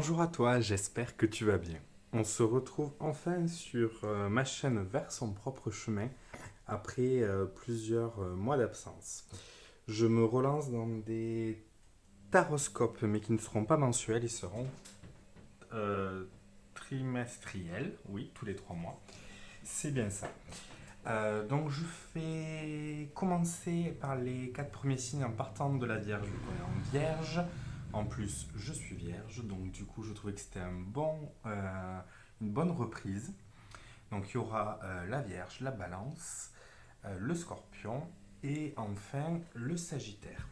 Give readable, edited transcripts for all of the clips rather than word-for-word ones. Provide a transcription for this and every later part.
Bonjour à toi, j'espère que tu vas bien. On se retrouve enfin sur ma chaîne Vers son propre chemin après plusieurs mois d'absence. Je me relance dans des taroscopes, mais qui ne seront pas mensuels, ils seront euh, trimestriels, oui, tous les 3 mois. C'est bien ça. Donc je fais commencer par les 4 premiers signes en partant de la Vierge, vu qu'on est en Vierge. En plus, je suis Vierge, donc du coup, je trouvais que c'était une bonne reprise. Donc il y aura la Vierge, la Balance, le Scorpion et enfin le Sagittaire.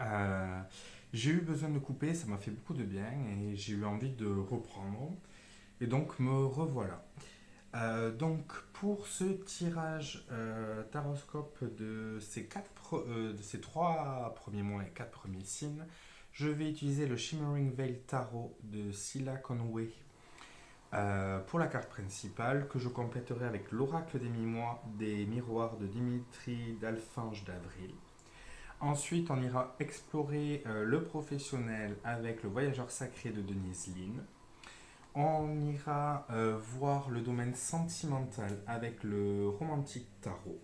Euh, j'ai eu besoin de couper, ça m'a fait beaucoup de bien et j'ai eu envie de reprendre. Et donc me revoilà. Donc pour ce tirage taroscope de ces 3 premiers mois et 4 premiers signes, je vais utiliser le Shimmering Veil Tarot de Scylla Conway pour la carte principale que je compléterai avec l'oracle des miroirs de Dimitri d'Alphinge d'Avril. Ensuite, on ira explorer le professionnel avec le voyageur sacré de Denise Lynn. On ira voir le domaine sentimental avec le romantique tarot.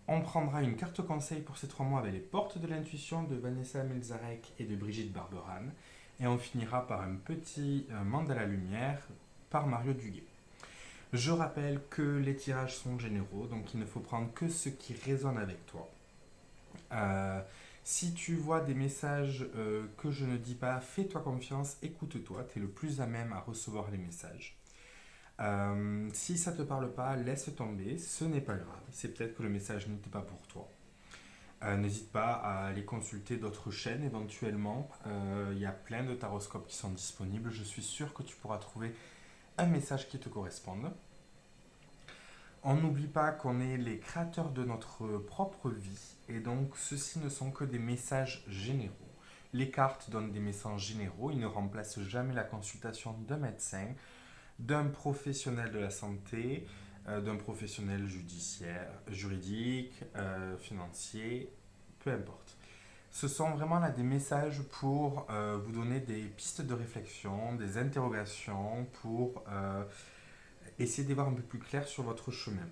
On prendra une carte conseil pour ces 3 mois avec les portes de l'intuition de Vanessa Melzarek et de Brigitte Barberan. Et on finira par un petit mandala lumière par Mario Duguay. Je rappelle que les tirages sont généraux, donc il ne faut prendre que ce qui résonne avec toi. Euh, Si tu vois des messages que je ne dis pas, fais-toi confiance, écoute-toi, tu es le plus à même à recevoir les messages. Si ça ne te parle pas, laisse tomber, ce n'est pas grave. C'est peut-être que le message n'était pas pour toi. N'hésite pas à aller consulter d'autres chaînes éventuellement. Il y a plein de taroscopes qui sont disponibles. Je suis sûr que tu pourras trouver un message qui te corresponde. On n'oublie pas qu'on est les créateurs de notre propre vie et donc ceux-ci ne sont que des messages généraux. Les cartes donnent des messages généraux, ils ne remplacent jamais la consultation d'un médecin, d'un professionnel de la santé, d'un professionnel judiciaire, juridique, financier, peu importe. Ce sont vraiment là des messages pour vous donner des pistes de réflexion, des interrogations, pour essayer d'y voir un peu plus clair sur votre chemin.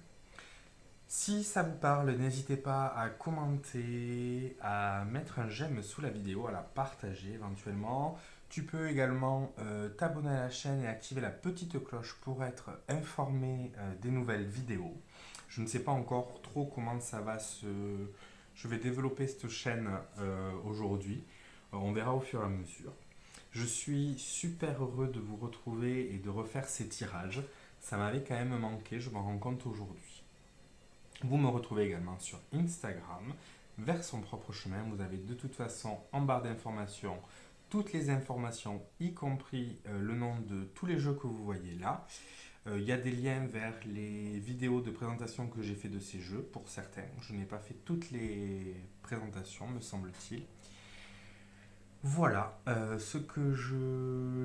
Si ça vous parle, n'hésitez pas à commenter, à mettre un j'aime sous la vidéo, à la partager éventuellement. Tu peux également t'abonner à la chaîne et activer la petite cloche pour être informé des nouvelles vidéos. Je ne sais pas encore trop comment ça va se... Je vais développer cette chaîne aujourd'hui. On verra au fur et à mesure. Je suis super heureux de vous retrouver et de refaire ces tirages. Ça m'avait quand même manqué, je m'en rends compte aujourd'hui. Vous me retrouvez également sur Instagram, vers son propre chemin. Vous avez de toute façon en barre d'informations toutes les informations, y compris le nom de tous les jeux que vous voyez là. Il y a des liens vers les vidéos de présentation que j'ai fait de ces jeux pour certains. Je n'ai pas fait toutes les présentations, me semble-t-il. Voilà ce que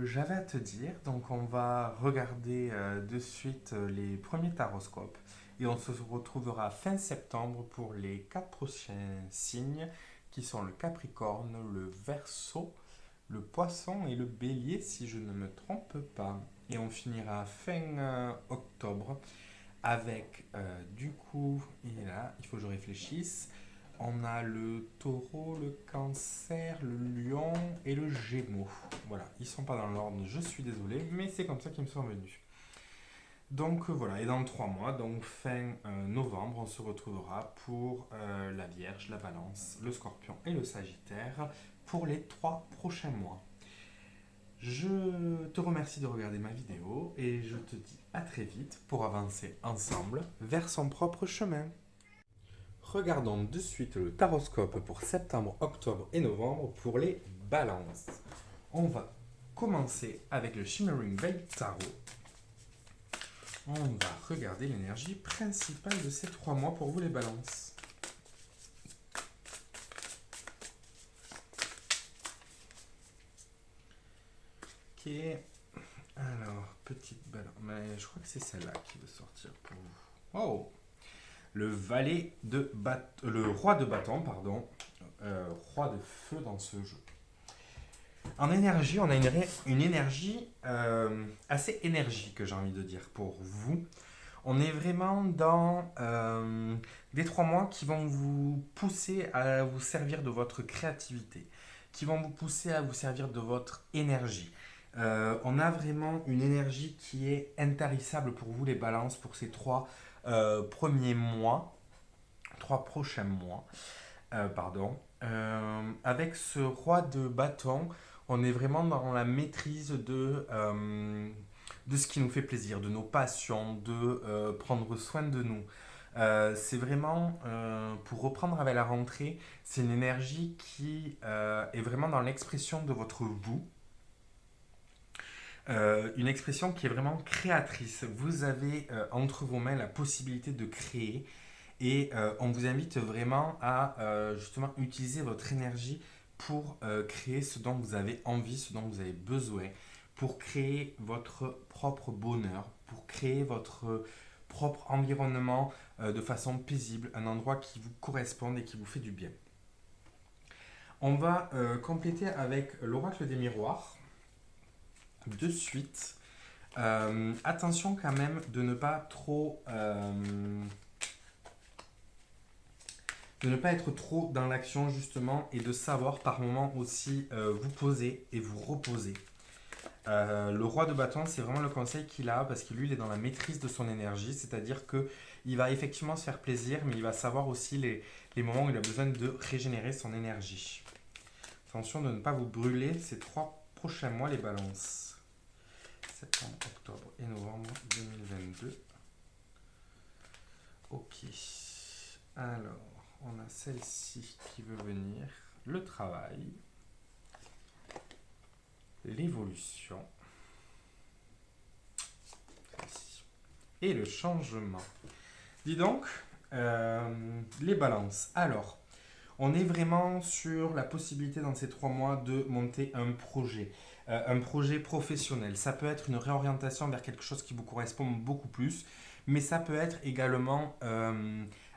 j'avais à te dire. Donc on va regarder de suite les premiers taroscopes et on se retrouvera fin septembre pour les 4 prochains signes qui sont le Capricorne, le Verseau, le Poisson et le Bélier si je ne me trompe pas. Et on finira fin octobre avec du coup, il est là, il faut que je réfléchisse. On a le taureau, le cancer, le lion et le gémeaux. Voilà, ils sont pas dans l'ordre, je suis désolé, mais c'est comme ça qu'ils me sont venus. Donc voilà, et dans 3 mois, donc fin novembre, on se retrouvera pour la Vierge, la Balance, le Scorpion et le Sagittaire pour les 3 prochains mois. Je te remercie de regarder ma vidéo et je te dis à très vite pour avancer ensemble vers son propre chemin. Regardons de suite le taroscope pour septembre, octobre et novembre pour les balances. On va commencer avec le Shimmering Veil Tarot. On va regarder l'énergie principale de ces 3 mois pour vous les balances. Ok, alors petite balance, mais je crois que c'est celle-là qui veut sortir pour vous. Oh, le roi de bâton, pardon, roi de feu dans ce jeu. En énergie, on a une énergie assez énergique, j'ai envie de dire, pour vous. On est vraiment dans des 3 mois qui vont vous pousser à vous servir de votre créativité, qui vont vous pousser à vous servir de votre énergie. On a vraiment une énergie qui est intarissable pour vous, les balances, pour ces 3 premiers mois, 3 prochains mois. Pardon. Avec ce roi de bâton, on est vraiment dans la maîtrise de ce qui nous fait plaisir, de nos passions, de prendre soin de nous. C'est vraiment, pour reprendre avec la rentrée, c'est une énergie qui est vraiment dans l'expression de votre vous. Une expression qui est vraiment créatrice. Vous avez entre vos mains la possibilité de créer et on vous invite vraiment à justement utiliser votre énergie pour créer ce dont vous avez envie, ce dont vous avez besoin, pour créer votre propre bonheur, pour créer votre propre environnement de façon paisible, un endroit qui vous corresponde et qui vous fait du bien. On va compléter avec l'oracle des miroirs de suite. Attention quand même de ne pas trop de ne pas être trop dans l'action justement et de savoir par moment aussi vous poser et vous reposer. Le roi de bâton, c'est vraiment le conseil qu'il a parce que lui, il est dans la maîtrise de son énergie, c'est-à-dire que il va effectivement se faire plaisir, mais il va savoir aussi les moments où il a besoin de régénérer son énergie. Attention de ne pas vous brûler ces 3 prochains mois, les balances. Septembre, octobre et novembre 2022. Ok. Alors, on a celle-ci qui veut venir. Le travail. L'évolution. Et le changement. Dis donc, les balances. Alors, on est vraiment sur la possibilité dans ces 3 mois de monter un projet professionnel. Ça peut être une réorientation vers quelque chose qui vous correspond beaucoup plus, mais ça peut être également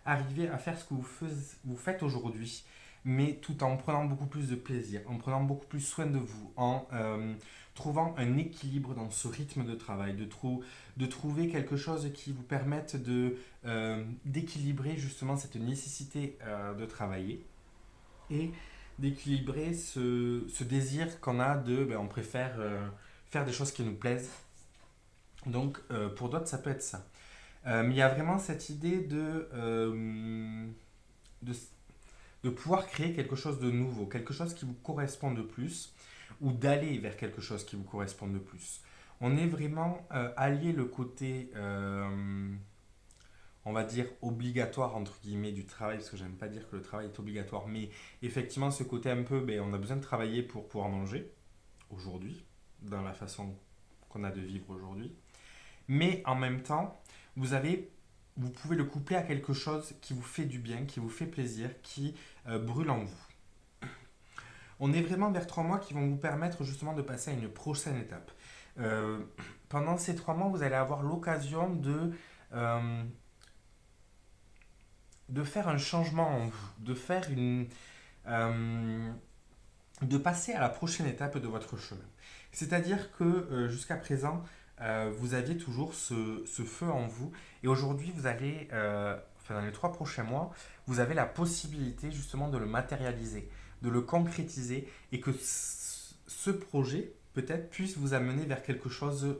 arriver à faire ce que vous faites aujourd'hui, mais tout en prenant beaucoup plus de plaisir, en prenant beaucoup plus soin de vous, en trouvant un équilibre dans ce rythme de travail, de trouver quelque chose qui vous permette d'équilibrer justement cette nécessité de travailler et d'équilibrer ce désir qu'on a on préfère faire des choses qui nous plaisent. Donc pour d'autres, ça peut être ça. Mais il y a vraiment cette idée de, de pouvoir créer quelque chose de nouveau, quelque chose qui vous correspond de plus, ou d'aller vers quelque chose qui vous correspond de plus. On est vraiment allié le côté on va dire obligatoire entre guillemets du travail, parce que j'aime pas dire que le travail est obligatoire, mais effectivement ce côté un peu, on a besoin de travailler pour pouvoir manger aujourd'hui, dans la façon qu'on a de vivre aujourd'hui, mais en même temps, vous pouvez le coupler à quelque chose qui vous fait du bien, qui vous fait plaisir, qui brûle en vous. On est vraiment vers 3 mois qui vont vous permettre justement de passer à une prochaine étape. Euh, Pendant ces 3 mois, vous allez avoir l'occasion de faire un changement en vous, euh, de passer à la prochaine étape de votre chemin. C'est-à-dire que jusqu'à présent, vous aviez toujours ce feu en vous et aujourd'hui, vous allez, dans les 3 prochains mois, vous avez la possibilité justement de le matérialiser, de le concrétiser et que ce projet peut-être puisse vous amener vers quelque chose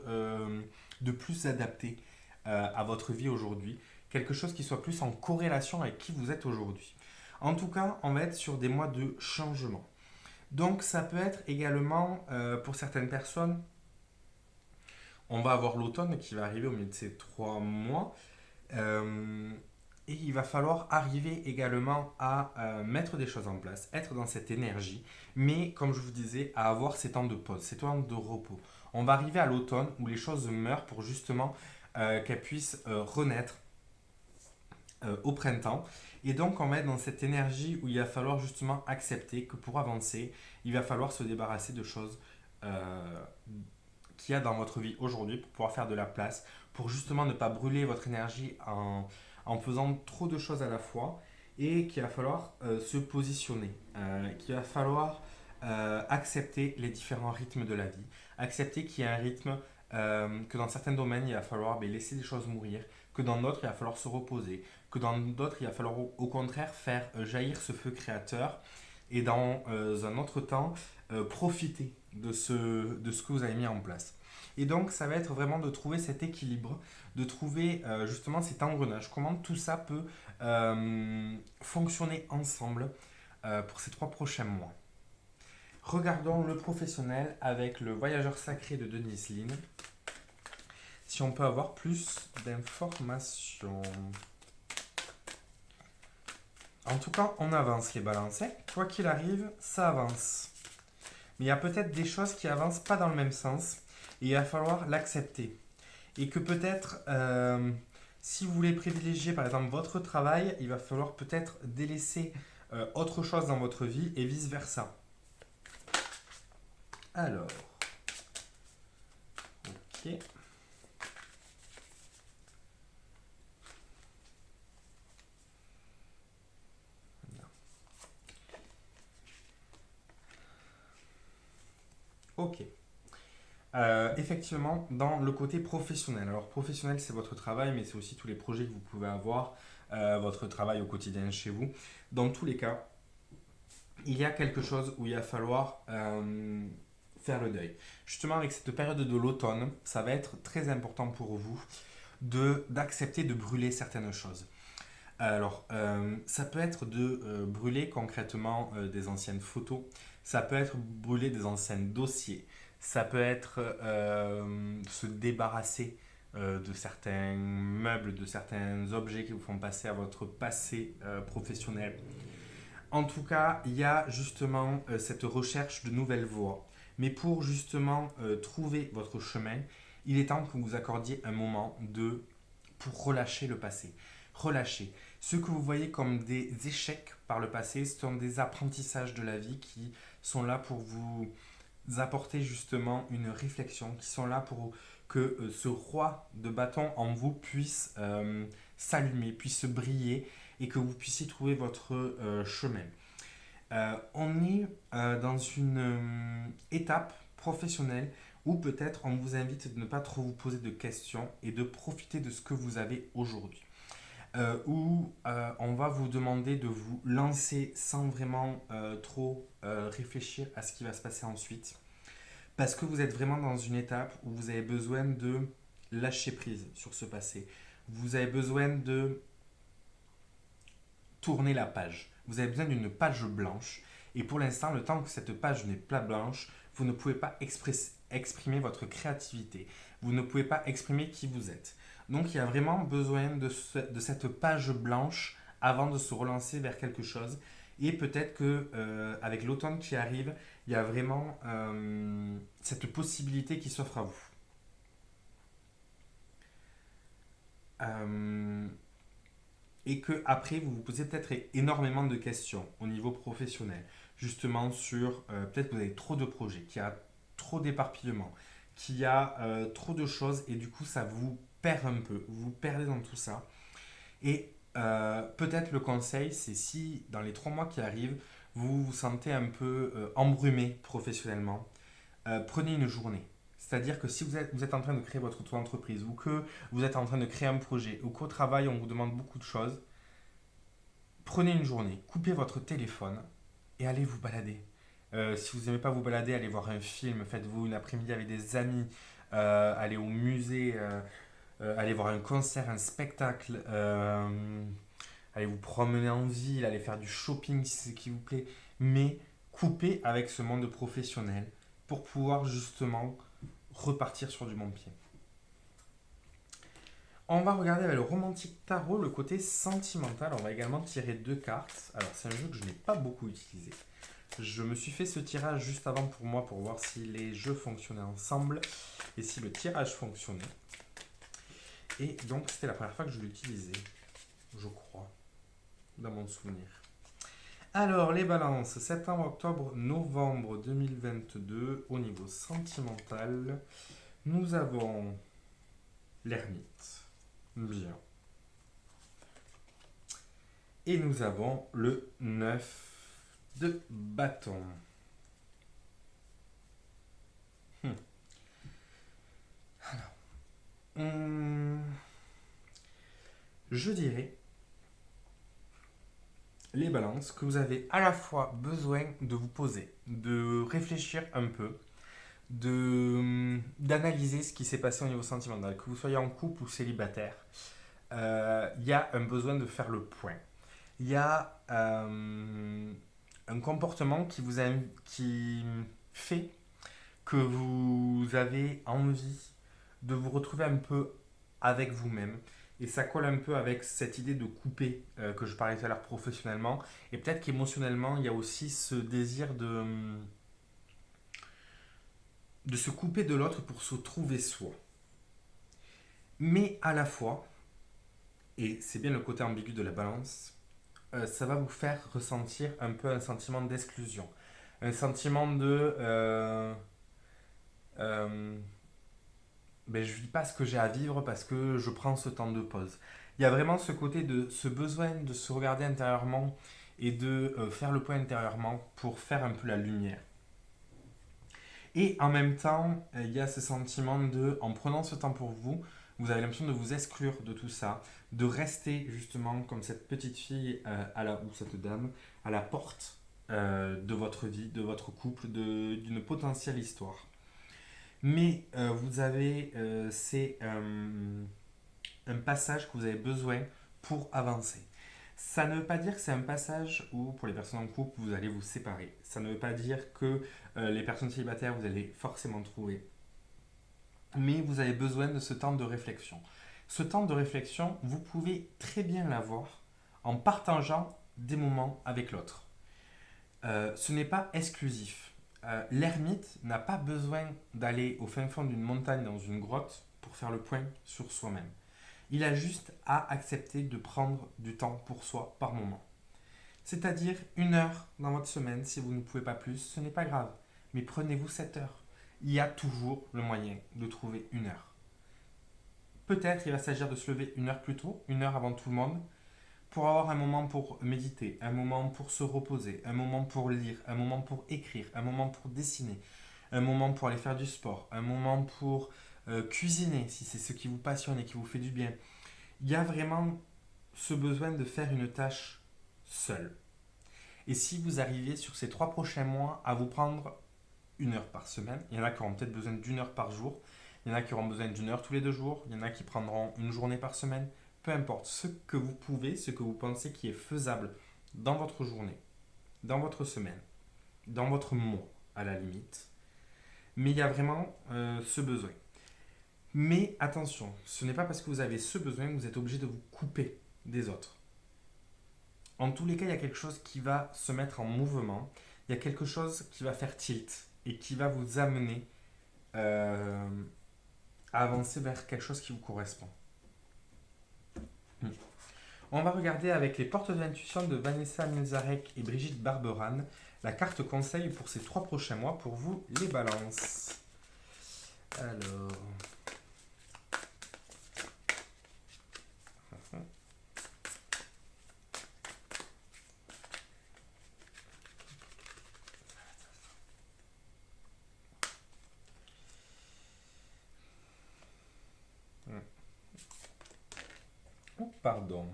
de plus adapté à votre vie aujourd'hui, quelque chose qui soit plus en corrélation avec qui vous êtes aujourd'hui. En tout cas, on va être sur des mois de changement. Donc ça peut être également, pour certaines personnes, on va avoir l'automne qui va arriver au milieu de ces 3 mois. Et il va falloir arriver également à mettre des choses en place, être dans cette énergie, mais comme je vous disais, à avoir ces temps de pause, ces temps de repos. On va arriver à l'automne où les choses meurent pour justement qu'elles puissent renaître au printemps. Et donc on va être dans cette énergie où il va falloir justement accepter que pour avancer, il va falloir se débarrasser de choses qu'il y a dans votre vie aujourd'hui pour pouvoir faire de la place, pour justement ne pas brûler votre énergie en faisant trop de choses à la fois et qu'il va falloir se positionner, qu'il va falloir accepter les différents rythmes de la vie, accepter qu'il y a un rythme, que dans certains domaines, il va falloir laisser des choses mourir, que dans d'autres, il va falloir se reposer, que dans d'autres, il va falloir au contraire faire jaillir ce feu créateur, et dans un autre temps, profiter de ce que vous avez mis en place. Et donc, ça va être vraiment de trouver cet équilibre, de trouver justement cet engrenage, comment tout ça peut fonctionner ensemble pour ces 3 prochains mois. Regardons le professionnel avec le voyageur sacré de Denise Lin. Si on peut avoir plus d'informations. En tout cas, on avance les balances. Quoi qu'il arrive, ça avance. Mais il y a peut-être des choses qui avancent pas dans le même sens. Et il va falloir l'accepter. Et que peut-être, si vous voulez privilégier par exemple votre travail, il va falloir peut-être délaisser autre chose dans votre vie et vice-versa. Alors, ok. Ok. Effectivement, dans le côté professionnel. Alors, professionnel, c'est votre travail, mais c'est aussi tous les projets que vous pouvez avoir, votre travail au quotidien chez vous. Dans tous les cas, il y a quelque chose où il va falloir faire le deuil. Justement, avec cette période de l'automne, ça va être très important pour vous d'accepter de brûler certaines choses. Alors, ça peut être de brûler concrètement des anciennes photos, ça peut être brûler des anciens dossiers, ça peut être se débarrasser de certains meubles, de certains objets qui vous font passer à votre passé professionnel. En tout cas, il y a justement cette recherche de nouvelles voies. Mais pour justement trouver votre chemin, il est temps que vous accordiez un moment pour relâcher le passé. Relâcher. Ce que vous voyez comme des échecs par le passé, ce sont des apprentissages de la vie qui sont là pour vous apporter justement une réflexion, qui sont là pour que ce roi de bâton en vous puisse s'allumer, puisse briller et que vous puissiez trouver votre chemin. On est dans une étape professionnelle où peut-être on vous invite de ne pas trop vous poser de questions et de profiter de ce que vous avez aujourd'hui. Où on va vous demander de vous lancer sans vraiment trop réfléchir à ce qui va se passer ensuite. Parce que vous êtes vraiment dans une étape où vous avez besoin de lâcher prise sur ce passé. Vous avez besoin de tourner la page. Vous avez besoin d'une page blanche. Et pour l'instant, le temps que cette page n'est pas blanche, vous ne pouvez pas exprimer votre créativité. Vous ne pouvez pas exprimer qui vous êtes. Donc il y a vraiment besoin de cette page blanche avant de se relancer vers quelque chose. Et peut-être que avec l'automne qui arrive, il y a vraiment cette possibilité qui s'offre à vous. Et que après vous vous posez peut-être énormément de questions au niveau professionnel, justement sur peut-être que vous avez trop de projets, qu'il y a trop d'éparpillement, qu'il y a trop de choses et du coup ça vous perd un peu, vous vous perdez dans tout ça. Et peut-être le conseil, c'est si dans les 3 mois qui arrivent, vous vous sentez un peu embrumé professionnellement, prenez une journée. C'est-à-dire que si vous êtes en train de créer votre auto-entreprise ou que vous êtes en train de créer un projet ou qu'au travail on vous demande beaucoup de choses, prenez une journée, coupez votre téléphone et allez vous balader. Si vous n'aimez pas vous balader, allez voir un film, faites-vous une après-midi avec des amis, allez au musée, allez voir un concert, un spectacle, allez vous promener en ville, allez faire du shopping si c'est ce qui vous plaît, mais coupez avec ce monde professionnel pour pouvoir justement repartir sur du bon pied. On va regarder avec le Romantic Tarot le côté sentimental. On va également tirer 2 cartes. Alors c'est un jeu que je n'ai pas beaucoup utilisé. Je me suis fait ce tirage juste avant pour moi pour voir si les jeux fonctionnaient ensemble et si le tirage fonctionnait. Et donc c'était la première fois que je l'utilisais, je crois, dans mon souvenir. Alors les balances, septembre, octobre, novembre 2022, au niveau sentimental, nous avons l'ermite. Bien. Et nous avons le 9 de bâton. Hum, je dirais, les balances, que vous avez à la fois besoin de vous poser, de réfléchir un peu, d'analyser ce qui s'est passé au niveau sentimental, que vous soyez en couple ou célibataire. Il y a un besoin de faire le point. Il y a un comportement qui fait que vous avez envie de vous retrouver un peu avec vous-même. Et ça colle un peu avec cette idée de couper que je parlais tout à l'heure professionnellement. Et peut-être qu'émotionnellement, il y a aussi ce désir de se couper de l'autre pour se trouver soi. Mais à la fois, et c'est bien le côté ambigu de la balance, ça va vous faire ressentir un peu un sentiment d'exclusion. Un sentiment de euh, ben, je vis pas ce que j'ai à vivre parce que je prends ce temps de pause. Il y a vraiment ce côté de ce besoin de se regarder intérieurement et de faire le point intérieurement pour faire un peu la lumière. Et en même temps, il y a ce sentiment de, en prenant ce temps pour vous, vous avez l'impression de vous exclure de tout ça, de rester justement comme cette petite fille ou cette dame à la porte de votre vie, de votre couple, d'une potentielle histoire. Mais vous avez, c'est un passage que vous avez besoin pour avancer. Ça ne veut pas dire que c'est un passage où, pour les personnes en couple, vous allez vous séparer. Ça ne veut pas dire que les personnes célibataires, vous allez forcément trouver. Mais vous avez besoin de ce temps de réflexion. Ce temps de réflexion, vous pouvez très bien l'avoir en partageant des moments avec l'autre. Ce n'est pas exclusif. L'ermite n'a pas besoin d'aller au fin fond d'une montagne dans une grotte pour faire le point sur soi-même. Il a juste à accepter de prendre du temps pour soi par moment. C'est-à-dire 1 heure dans votre semaine, si vous ne pouvez pas plus, ce n'est pas grave. Mais prenez-vous 7 heures. Il y a toujours le moyen de trouver 1 heure. Peut-être il va s'agir de se lever 1 heure plus tôt, 1 heure avant tout le monde, pour avoir un moment pour méditer, un moment pour se reposer, un moment pour lire, un moment pour écrire, un moment pour dessiner, un moment pour aller faire du sport, un moment pour cuisiner si c'est ce qui vous passionne et qui vous fait du bien. Il y a vraiment ce besoin de faire une tâche seul. Et si vous arrivez sur ces 3 prochains mois à vous prendre 1 heure par semaine, il y en a qui auront peut-être besoin d'1 heure par jour, il y en a qui auront besoin d'1 heure tous les 2 jours, il y en a qui prendront une journée par semaine, peu importe ce que vous pouvez, ce que vous pensez qui est faisable dans votre journée, dans votre semaine, dans votre mois à la limite. Mais il y a vraiment ce besoin. Mais attention, ce n'est pas parce que vous avez ce besoin que vous êtes obligé de vous couper des autres. En tous les cas, il y a quelque chose qui va se mettre en mouvement, il y a quelque chose qui va faire tilt et qui va vous amener euh, à avancer vers quelque chose qui vous correspond. On va regarder avec les portes de l'intuition de Vanessa Milzarek et Brigitte Barberan la carte conseil pour ces 3 prochains mois pour vous les balances. Alors. Oh, pardon.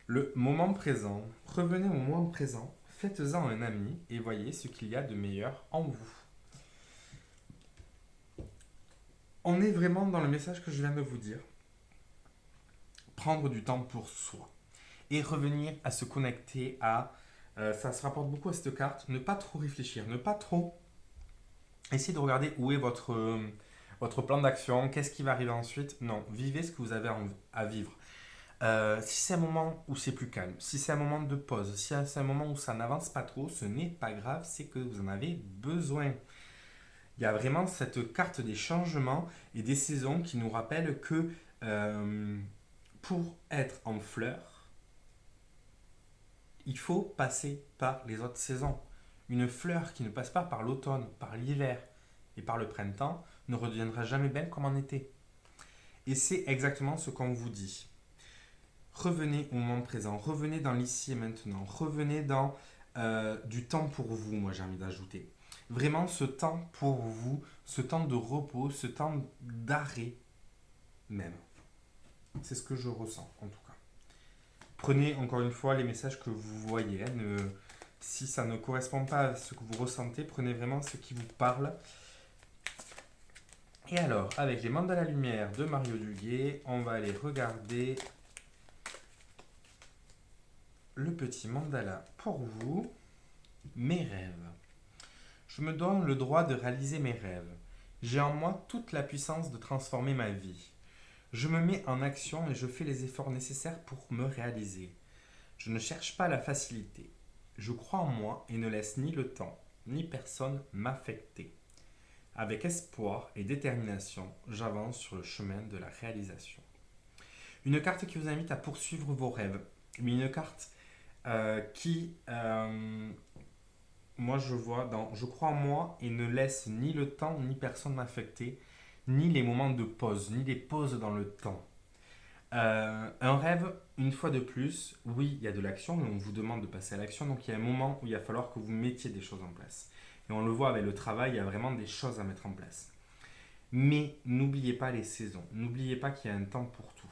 Le moment présent. Revenez au moment présent. Faites-en un ami et voyez ce qu'il y a de meilleur en vous. On est vraiment dans le message que je viens de vous dire. Prendre du temps pour soi. Et revenir à se connecter à... ça se rapporte beaucoup à cette carte. Ne pas trop réfléchir. Ne pas trop... Essayez de regarder où est votre plan d'action. Qu'est-ce qui va arriver ensuite. Non, vivez ce que vous avez à vivre. Si c'est un moment où c'est plus calme, si c'est un moment de pause, si c'est un moment où ça n'avance pas trop, ce n'est pas grave, c'est que vous en avez besoin. Il y a vraiment cette carte des changements et des saisons qui nous rappelle que pour être en fleur, il faut passer par les autres saisons. Une fleur qui ne passe pas par l'automne, par l'hiver et par le printemps ne redeviendra jamais belle comme en été. Et c'est exactement ce qu'on vous dit. Revenez au moment présent, revenez dans l'ici et maintenant, revenez dans du temps pour vous, moi j'ai envie d'ajouter. Vraiment ce temps pour vous, ce temps de repos, ce temps d'arrêt même. C'est ce que je ressens, en tout cas. Prenez encore une fois les messages que vous voyez. Si ça ne correspond pas à ce que vous ressentez, prenez vraiment ce qui vous parle. Et alors, avec les mandalas lumière de Mario Duguay, on va aller regarder le petit mandala pour vous. Mes rêves. Je me donne le droit de réaliser mes rêves. J'ai en moi toute la puissance de transformer ma vie. Je me mets en action et je fais les efforts nécessaires pour me réaliser. Je ne cherche pas la facilité. Je crois en moi et ne laisse ni le temps, ni personne m'affecter. Avec espoir et détermination, j'avance sur le chemin de la réalisation. Une carte qui vous invite à poursuivre vos rêves, mais une carte qui, moi je vois dans je crois en moi et ne laisse ni le temps ni personne m'affecter, ni les moments de pause, ni les pauses dans le temps. Un rêve, une fois de plus, oui, il y a de l'action, mais on vous demande de passer à l'action, donc il y a un moment où il va falloir que vous mettiez des choses en place. Et on le voit avec le travail, il y a vraiment des choses à mettre en place. Mais n'oubliez pas les saisons, n'oubliez pas qu'il y a un temps pour tout.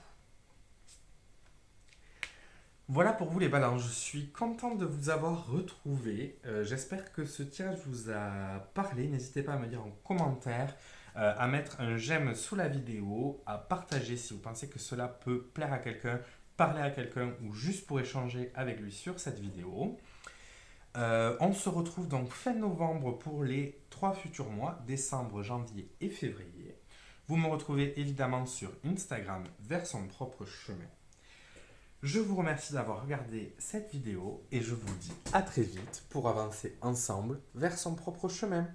Voilà pour vous les balances, je suis content de vous avoir retrouvé. J'espère que ce tirage vous a parlé. N'hésitez pas à me dire en commentaire, à mettre un j'aime sous la vidéo, à partager si vous pensez que cela peut plaire à quelqu'un, parler à quelqu'un ou juste pour échanger avec lui sur cette vidéo. On se retrouve donc fin novembre pour les 3 futurs mois, décembre, janvier et février. Vous me retrouvez évidemment sur Instagram vers son propre chemin. Je vous remercie d'avoir regardé cette vidéo et je vous dis à très vite pour avancer ensemble vers son propre chemin.